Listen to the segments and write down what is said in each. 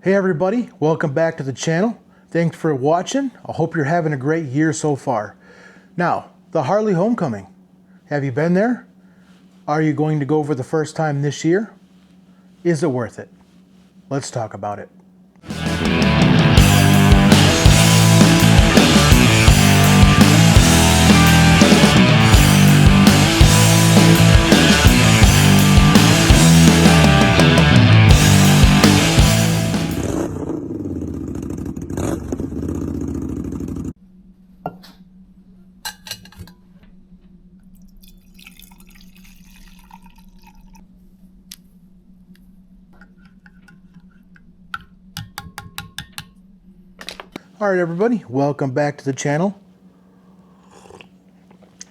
Hey everybody, welcome back to the channel. Thanks for watching. I hope you're having a great year so far. Now, the Harley Homecoming. Have you been there? Are you going to go for the first time this year? Is it worth it? Let's talk about it. Alright everybody, welcome back to the channel.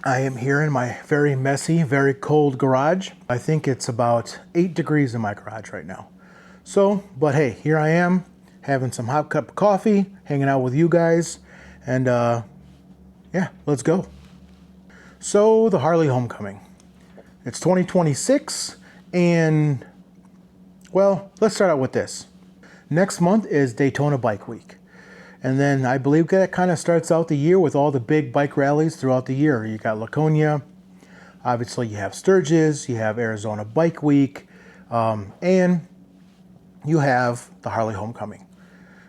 I am here in my very messy, very cold garage. I think it's about 8 degrees in my garage right now. But hey, here I am, having some hot cup of coffee, hanging out with you guys, and yeah, let's go. So, the Harley Homecoming. It's 2026, and well, let's start out with this. Next month is Daytona Bike Week. And then I believe that kind of starts out the year with all the big bike rallies throughout the year. You got Laconia, obviously you have Sturgis, you have Arizona Bike Week, and you have the Harley Homecoming.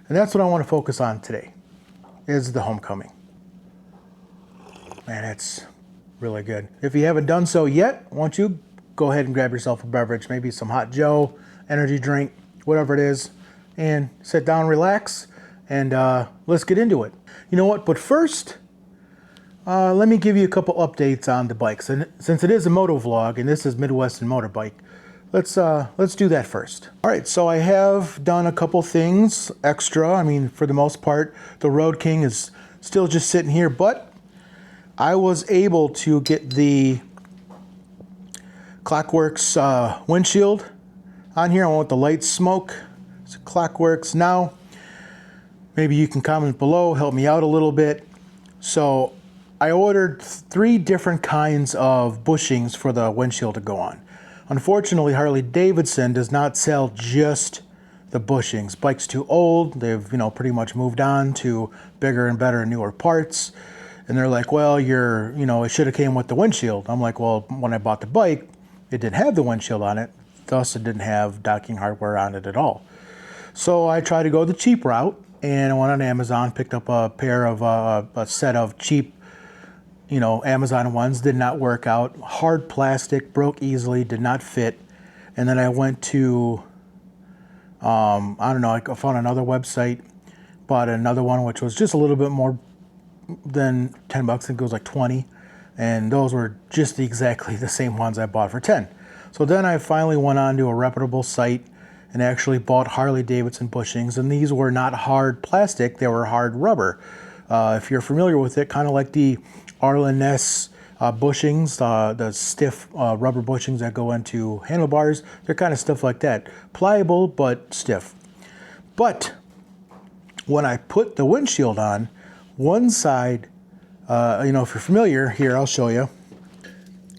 And that's what I want to focus on today, is the Homecoming. Man, it's really good. If you haven't done so yet, why don't you go ahead and grab yourself a beverage, maybe some Hot Joe, energy drink, whatever it is, and sit down, relax, and let's get into it. You know what, but first, let me give you a couple updates on the bikes. And since it is a moto vlog and this is Midwestern Motorbike, let's do that first. All right, so I have done a couple things extra. I mean, for the most part, the Road King is still just sitting here, but I was able to get the Clockworks windshield on here. I want the light smoke. So Clockworks now. Maybe you can comment below, help me out a little bit. So I ordered 3 different kinds of bushings for the windshield to go on. Unfortunately, Harley Davidson does not sell just the bushings. Bike's too old. They've, pretty much moved on to bigger and better and newer parts. And they're like, well, it should have came with the windshield. I'm like, well, when I bought the bike, it didn't have the windshield on it. Thus, it didn't have docking hardware on it at all. So I tried to go the cheap route. And I went on Amazon, picked up a pair of a set of cheap, Amazon ones. Did not work out. Hard plastic, broke easily, did not fit. And then I went to, I found another website, bought another one, which was just a little bit more than 10 bucks. I think it was like 20. And those were just exactly the same ones I bought for 10. So then I finally went on to a reputable site and actually bought Harley Davidson bushings, and these were not hard plastic, they were hard rubber. If you're familiar with it, kind of like the R&S bushings, the stiff rubber bushings that go into handlebars, they're kind of stuff like that. Pliable, but stiff. But when I put the windshield on, one side, if you're familiar, here, I'll show you.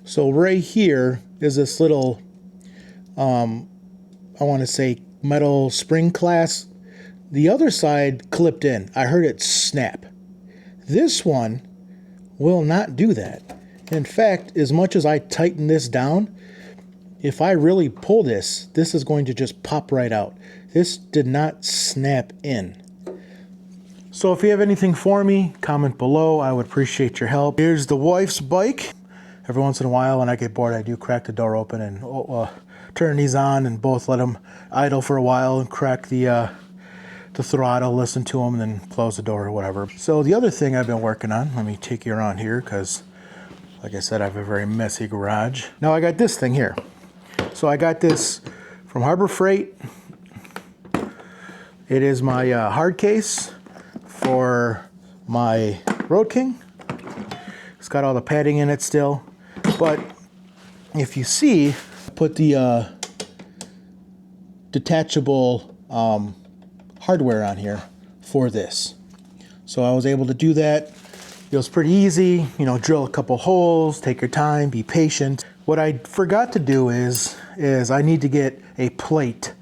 So right here is this little, I want to say metal spring clasp. The other side clipped in. I heard it snap. This one will not do that. In fact, as much as I tighten this down, if I really pull this, this is going to just pop right out. This did not snap in. So if you have anything for me, comment below. I would appreciate your help. Here's the wife's bike. Every once in a while when I get bored, I do crack the door open and turn these on and both let them idle for a while and crack the throttle, listen to them, and then close the door or whatever. So the other thing I've been working on, let me take you around here because, like I said, I have a very messy garage. Now I got this thing here. So I got this from Harbor Freight. It is my hard case for my Road King. It's got all the padding in it still, but if you see, put the detachable hardware on here for this. So I was able to do that. It was pretty easy, drill a couple holes, take your time, be patient. What I forgot to do is I need to get a plate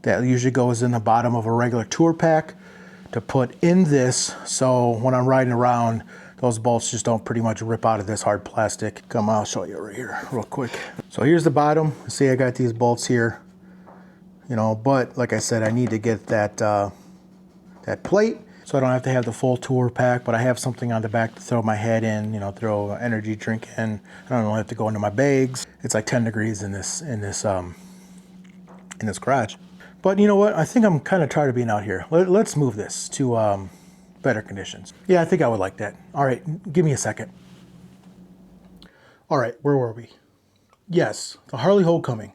that usually goes in the bottom of a regular tour pack to put in this, so when I'm riding around, those bolts just don't pretty much rip out of this hard plastic. Come, I'll show you right here real quick. So here's the bottom. See, I got these bolts here, you know, but like I said, I need to get that that plate so I don't have to have the full tour pack, but I have something on the back to throw my head in, you know, throw an energy drink in. I don't have to go into my bags. It's like 10 degrees in this garage. But you know what? I think I'm kind of tired of being out here. Let's move this to better conditions. Yeah, I think I would like that. All right, give me a second. All right, where were we? Yes, the Harley Homecoming.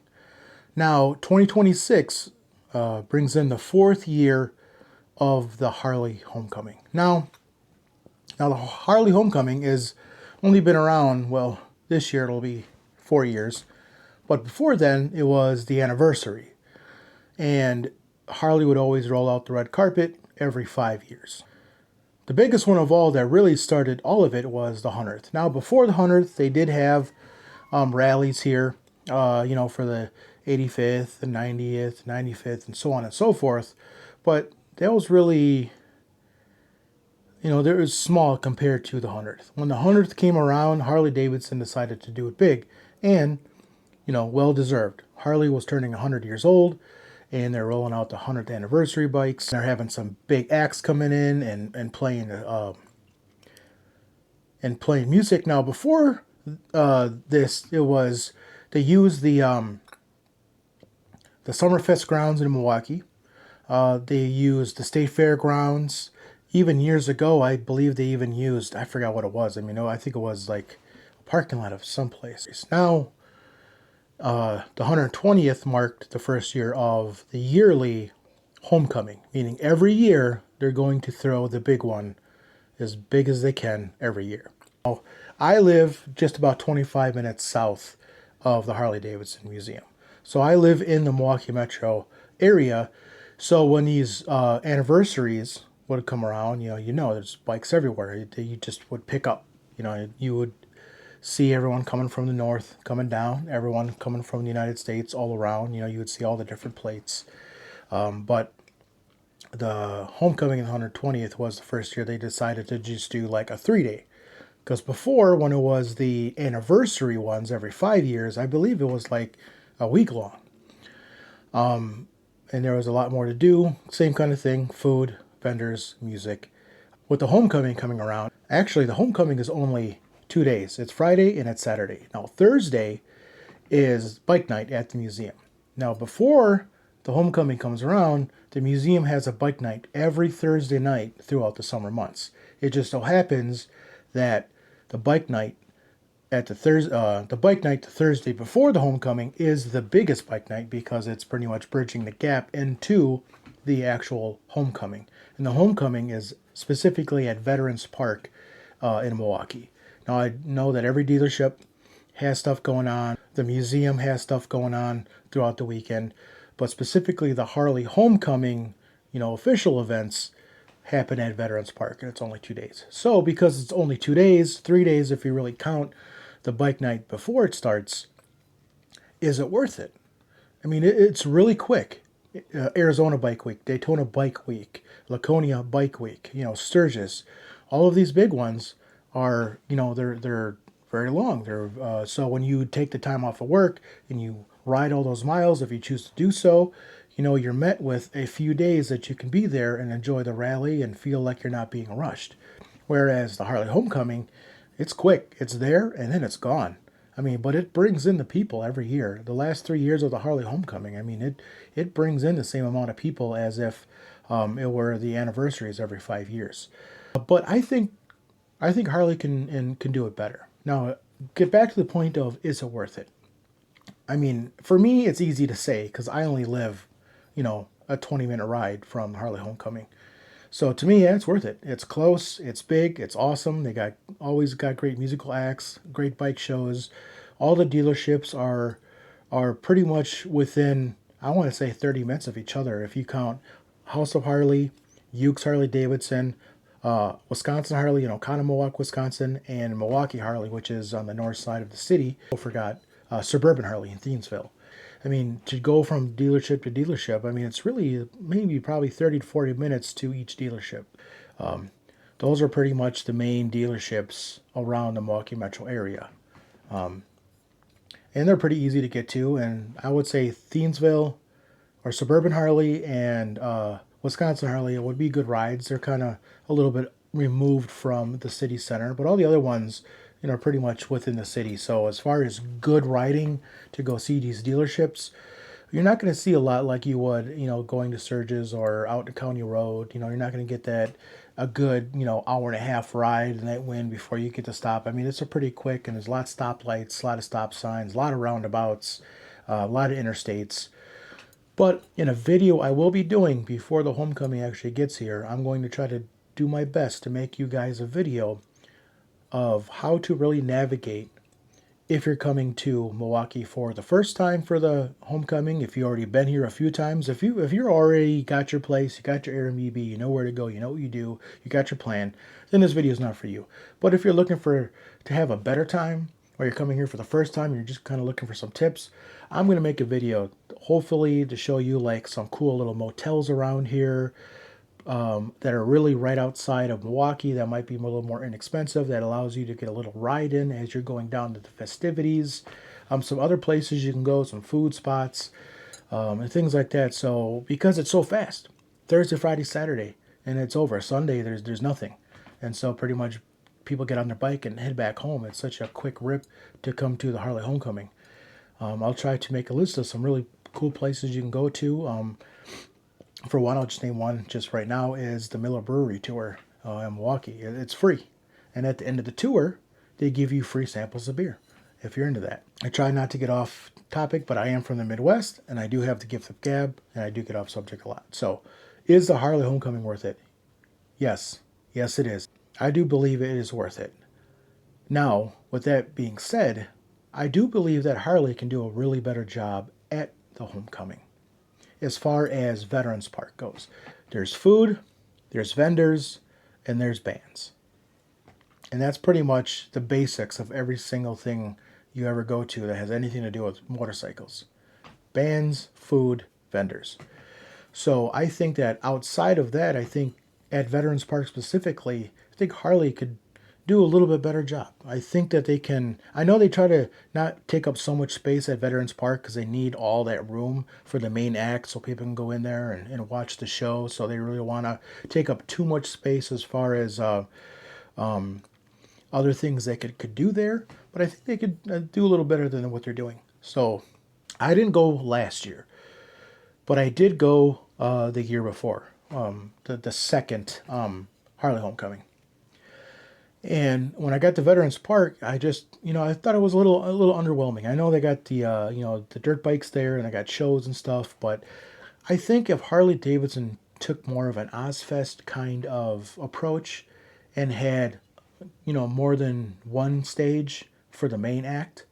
Now, 2026 brings in the 4th year of the Harley Homecoming. Now the Harley Homecoming is only been around, well, this year it'll be 4 years. But before then, it was the anniversary. And Harley would always roll out the red carpet every 5 years. The biggest one of all that really started all of it was the 100th. Now, before the 100th, they did have rallies here, you know, for the 85th, the 90th, 95th, and so on and so forth. But that was really, you know, it was small compared to the 100th. When the 100th came around, Harley Davidson decided to do it big. And, you know, well deserved. Harley was turning 100 years old, and they're rolling out the 100th anniversary bikes. They're having some big acts coming in and playing music. Now, before this, it was they used the Summerfest grounds in Milwaukee. They used the State Fair grounds. Even years ago, I believe they even used, I forgot what it was. I mean, I think it was like a parking lot of some place. Now, the 120th marked the first year of the yearly homecoming, meaning every year they're going to throw the big one as big as they can every year. Now, I live just about 25 minutes south of the Harley Davidson Museum. So I live in the Milwaukee metro area. So when these anniversaries would come around, you know, there's bikes everywhere. You just would pick up, you know, you would see everyone coming from the north, coming down, everyone coming from the United States all around. You know, you would see all the different plates. But the homecoming in the 120th was the first year they decided to just do like a 3-day. Because before, when it was the anniversary ones every 5 years, I believe it was like a week long. And there was a lot more to do. Same kind of thing, food, vendors, music. With the homecoming coming around, actually the homecoming is only 2 days. It's Friday and it's Saturday. Now Thursday is bike night at the museum. Now before the homecoming comes around, the museum has a bike night every Thursday night throughout the summer months. It just so happens that the bike night the Thursday before the homecoming is the biggest bike night because it's pretty much bridging the gap into the actual homecoming. And the homecoming is specifically at Veterans Park in Milwaukee. Now, I know that every dealership has stuff going on. The museum has stuff going on throughout the weekend. But specifically, the Harley Homecoming, you know, official events happen at Veterans Park, and it's only 2 days. So, because it's only 2 days, 3 days if you really count the bike night before it starts, is it worth it? I mean, it's really quick. Arizona Bike Week, Daytona Bike Week, Laconia Bike Week, you know, Sturgis, all of these big ones are, you know, they're very long. So when you take the time off of work and you ride all those miles, if you choose to do so, you know, you're met with a few days that you can be there and enjoy the rally and feel like you're not being rushed. Whereas the Harley Homecoming, it's quick, it's there, and then it's gone. I mean, but it brings in the people every year. The last 3 years of the Harley Homecoming, I mean, it brings in the same amount of people as if it were the anniversaries every 5 years. But I think Harley can do it better. Now, get back to the point of, is it worth it? I mean, for me, it's easy to say because I only live, you know, a 20-minute ride from Harley Homecoming. So to me, yeah, it's worth it. It's close, it's big, it's awesome. They always got great musical acts, great bike shows. All the dealerships are pretty much within, I want to say, 30 minutes of each other. If you count House of Harley, Ukes Harley Davidson, Wisconsin Harley, you know, Conomowoc, Wisconsin, and Milwaukee Harley, which is on the north side of the city. I forgot Suburban Harley in Thiensville. I mean, to go from dealership to dealership, I mean, it's really maybe probably 30 to 40 minutes to each dealership. Um, those are pretty much the main dealerships around the Milwaukee metro area. And they're pretty easy to get to. And I would say Thiensville or Suburban Harley and Wisconsin Harley would be good rides. They're kind of a little bit removed from the city center, but all the other ones, are pretty much within the city. So as far as good riding to go see these dealerships, you're not going to see a lot like you would, going to Surges or out to County Road. You're not going to get that a good, hour and a half ride in that wind before you get to stop. I mean, it's a pretty quick, and there's a lot of stoplights, a lot of stop signs, a lot of roundabouts, a lot of interstates. But in a video I will be doing before the homecoming actually gets here, I'm going to try to do my best to make you guys a video of how to really navigate if you're coming to Milwaukee for the first time for the homecoming. If you've already been here a few times, if you're already got your place, you got your Airbnb, you know where to go, you know what you do, you got your plan, then this video is not for you. But if you're looking to have a better time, or you're coming here for the first time and you're just kind of looking for some tips, I'm going to make a video hopefully to show you like some cool little motels around here, that are really right outside of Milwaukee that might be a little more inexpensive, that allows you to get a little ride in as you're going down to the festivities. Some other places you can go, some food spots, and things like that. So because it's so fast, Thursday, Friday, Saturday, and it's over. Sunday, there's nothing. And so pretty much people get on their bike and head back home. It's such a quick rip to come to the Harley Homecoming. I'll try to make a list of some really cool places you can go to. For one, I'll just name one just right now, is the Miller Brewery Tour in Milwaukee. It's free. And at the end of the tour, they give you free samples of beer, if you're into that. I try not to get off topic, but I am from the Midwest, and I do have the gift of gab, and I do get off subject a lot. So, is the Harley Homecoming worth it? Yes. Yes, it is. I do believe it is worth it. Now, with that being said, I do believe that Harley can do a really better job at the homecoming. As far as Veterans Park goes, there's food, there's vendors, and there's bands. And that's pretty much the basics of every single thing you ever go to that has anything to do with motorcycles. Bands, food, vendors. So I think that outside of that, I think at Veterans Park specifically, I think Harley could do a little bit better job. I think that they can, I know they try to not take up so much space at Veterans Park because they need all that room for the main act so people can go in there and watch the show. So they really want to take up too much space as far as other things they could do there. But I think they could do a little better than what they're doing. So I didn't go last year, but I did go the year before, the second Harley Homecoming. And when I got to Veterans Park, I just, I thought it was a little underwhelming. I know they got the, the dirt bikes there and they got shows and stuff, but I think if Harley Davidson took more of an Ozfest kind of approach and had, more than one stage for the main act,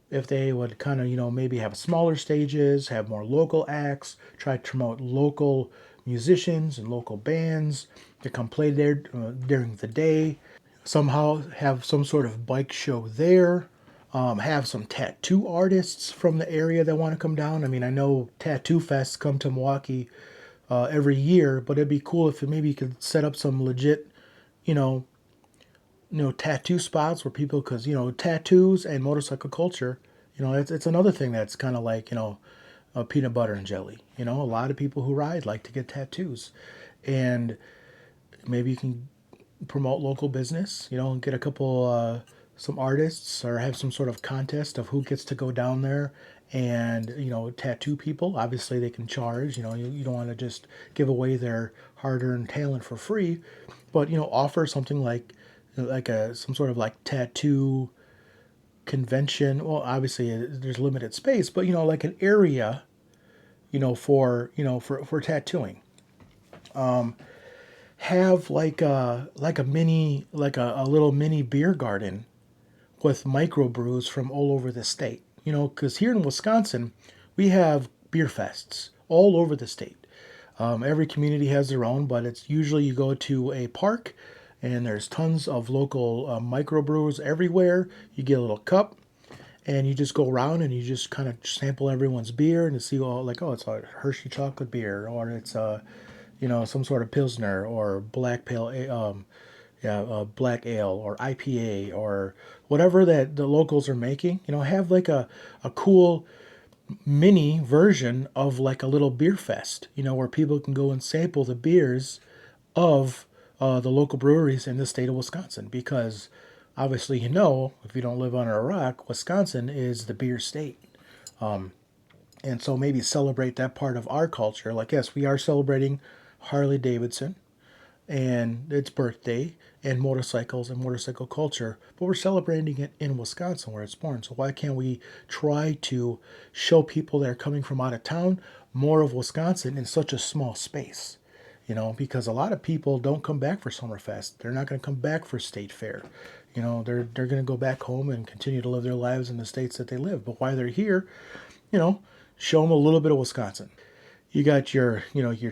if they would kind of, maybe have smaller stages, have more local acts, try to promote local musicians and local bands to come play there during the day, somehow have some sort of bike show there, have some tattoo artists from the area that want to come down. I mean, I know tattoo fests come to Milwaukee every year, but it'd be cool if maybe you could set up some legit, tattoo spots where people, because, tattoos and motorcycle culture, it's another thing that's kind of like, peanut butter and jelly. A lot of people who ride like to get tattoos. And maybe you can promote local business, and get a couple, some artists, or have some sort of contest of who gets to go down there and, tattoo people. Obviously they can charge, you don't want to just give away their hard-earned talent for free, but, offer something like some sort of like tattoo convention. Well, obviously there's limited space, but, like an area, for tattooing. Have like a little mini beer garden with microbrews from all over the state. Because here in Wisconsin, we have beer fests all over the state. Every community has their own, but it's usually you go to a park and there's tons of local microbrewers everywhere. You get a little cup and you just go around and you just kind of sample everyone's beer and to see, oh, like, oh, it's a Hershey chocolate beer, or it's some sort of pilsner, or black ale, or IPA, or whatever that the locals are making. Have like a cool mini version of like a little beer fest, where people can go and sample the beers of the local breweries in the state of Wisconsin. Because obviously, if you don't live under a rock, Wisconsin is the beer state. And so maybe celebrate that part of our culture. Like, yes, we are celebrating Harley Davidson and its birthday and motorcycles and motorcycle culture, but we're celebrating it in Wisconsin where it's born. So why can't we try to show people that are coming from out of town more of Wisconsin in such a small space? Because a lot of people don't come back for Summerfest. They're not going to come back for State Fair. They're going to go back home and continue to live their lives in the states that they live. But while they're here, you know, show them a little bit of Wisconsin. You got your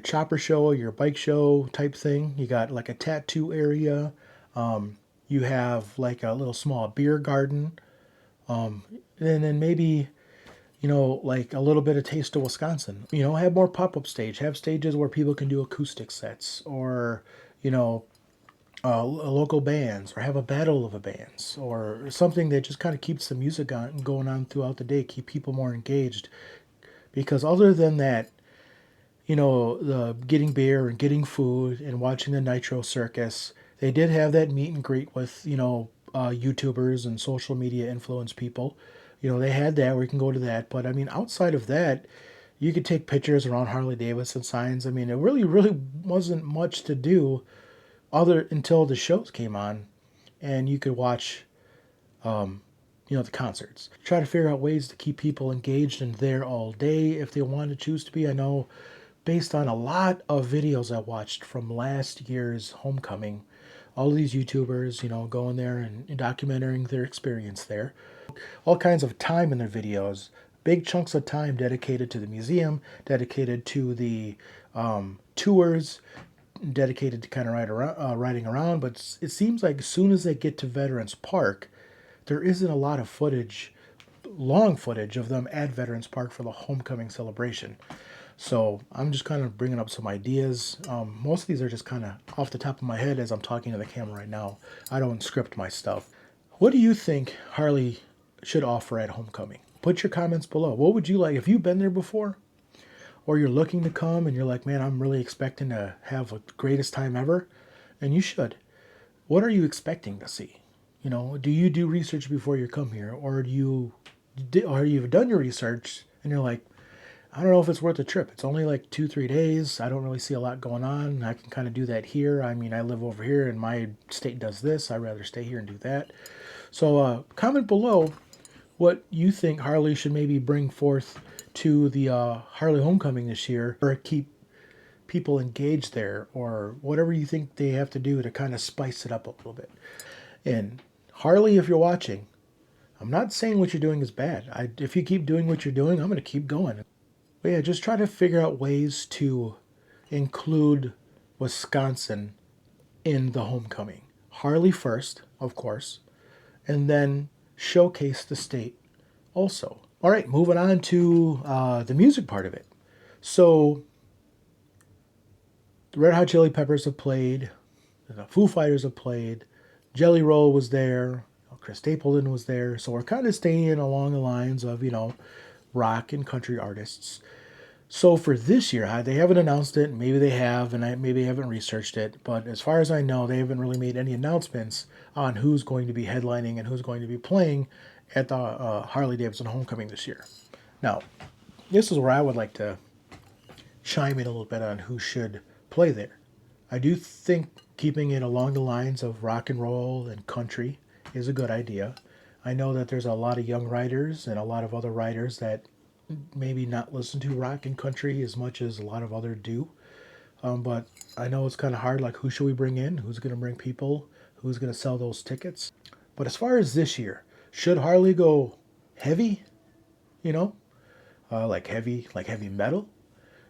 chopper show, your bike show type thing. You got like a tattoo area. You have like a little small beer garden. And then maybe, like a little bit of taste of Wisconsin. Have more pop-up stage. Have stages where people can do acoustic sets, or, local bands, or have a battle of the bands, or something that just kind of keeps the music going on throughout the day, keep people more engaged. Because other than that, the getting beer and getting food and watching the Nitro Circus, they did have that meet and greet with, YouTubers and social media influence people. They had that where you can go to that. But I mean, outside of that, you could take pictures around Harley Davidson signs. I mean, it really, really wasn't much to do other until the shows came on and you could watch, the concerts. Try to figure out ways to keep people engaged and there all day if they want to choose to be. I know based on a lot of videos I watched from last year's homecoming, all of these YouTubers, going there and documenting their experience there. All kinds of time in their videos, big chunks of time dedicated to the museum, dedicated to the tours, dedicated to kind of riding around. But it seems like as soon as they get to Veterans Park, there isn't a lot of footage, long footage of them at Veterans Park for the homecoming celebration. So I'm just kind of bringing up some ideas. Most of these are just kind of off the top of my head as I'm talking to the camera right now. I don't script my stuff. What do you think Harley should offer at homecoming? Put your comments below. What would you like? Have you been there before? Or you're looking to come and you're like, man, I'm really expecting to have the greatest time ever? And you should. What are you expecting to see? Do you do research before you come here? Or you've done your research and you're like, I don't know if it's worth the trip. It's only like 2-3 days. I don't really see a lot going on. I can kind of do that here. I mean, I live over here and my state does this. I'd rather stay here and do that. So comment below what you think Harley should maybe bring forth to the Harley Homecoming this year, or keep people engaged there, or whatever you think they have to do to kind of spice it up a little bit. And Harley, if you're watching, I'm not saying what you're doing is bad. If you keep doing what you're doing, I'm going to keep going. But yeah, just try to figure out ways to include Wisconsin in the homecoming. Harley first, of course, and then showcase the state also. All right, moving on to the music part of it. So, the Red Hot Chili Peppers have played, the Foo Fighters have played, Jelly Roll was there, Chris Stapleton was there. So we're kind of staying along the lines of, rock and country artists. So for this year, they haven't announced it. Maybe they have, and maybe I haven't researched it. But as far as I know, they haven't really made any announcements on who's going to be headlining and who's going to be playing at the Harley Davidson Homecoming this year. Now, this is where I would like to chime in a little bit on who should play there. I do think keeping it along the lines of rock and roll and country is a good idea. I know that there's a lot of young writers and a lot of other writers that maybe not listen to rock and country as much as a lot of others do. But I know it's kind of hard, like who should we bring in? Who's going to bring people? Who's going to sell those tickets? But as far as this year, should Harley go heavy? Like heavy metal?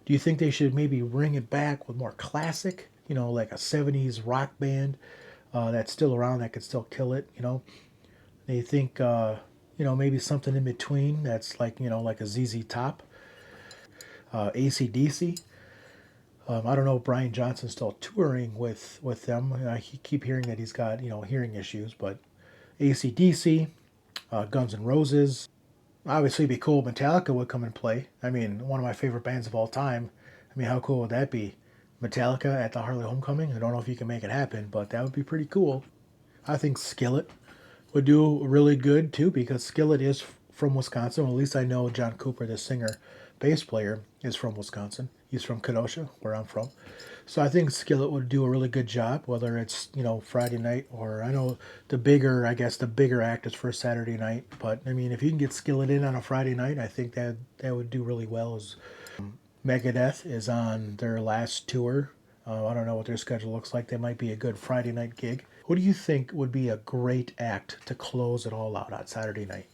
Do you think they should maybe bring it back with more classic? Like a 70s rock band that's still around that could still kill it? They think maybe something in between that's like, like a ZZ Top, AC/DC. I don't know if Brian Johnson's still touring with them. I keep hearing that he's got, hearing issues, but AC/DC, Guns N' Roses. Obviously, it'd be cool if Metallica would come and play. I mean, one of my favorite bands of all time. I mean, how cool would that be? Metallica at the Harley Homecoming? I don't know if you can make it happen, but that would be pretty cool. I think Skillet would do really good too because Skillet is from Wisconsin. Well, at least I know John Cooper, the singer, bass player, is from Wisconsin. He's from Kenosha, where I'm from. So I think Skillet would do a really good job, whether it's, Friday night or I know I guess the bigger act is for Saturday night. But I mean, if you can get Skillet in on a Friday night, I think that would do really well. As Megadeth is on their last tour. I don't know what their schedule looks like. They might be a good Friday night gig. What do you think would be a great act to close it all out on Saturday night?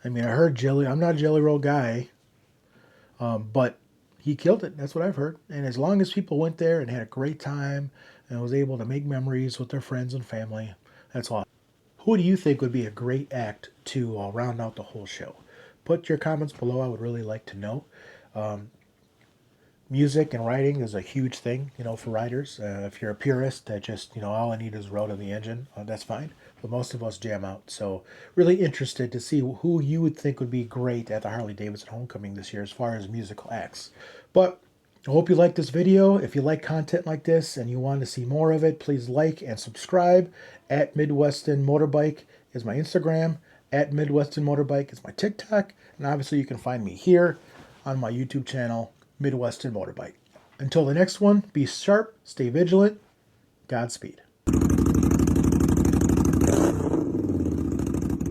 I mean, I heard Jelly. I'm not a Jelly Roll guy, but he killed it. That's what I've heard. And as long as people went there and had a great time and was able to make memories with their friends and family, that's awesome. Who do you think would be a great act to round out the whole show? Put your comments below. I would really like to know. Music and writing is a huge thing, for writers. If you're a purist that just, all I need is road in the engine, that's fine. But most of us jam out. So really interested to see who you would think would be great at the Harley Davidson Homecoming this year as far as musical acts. But I hope you liked this video. If you like content like this and you want to see more of it, please like and subscribe. At Midwestern Motorbike is my Instagram. At Midwestern Motorbike is my TikTok. And obviously you can find me here on my YouTube channel, Midwestern Motorbike. Until the next one, be sharp, stay vigilant, Godspeed.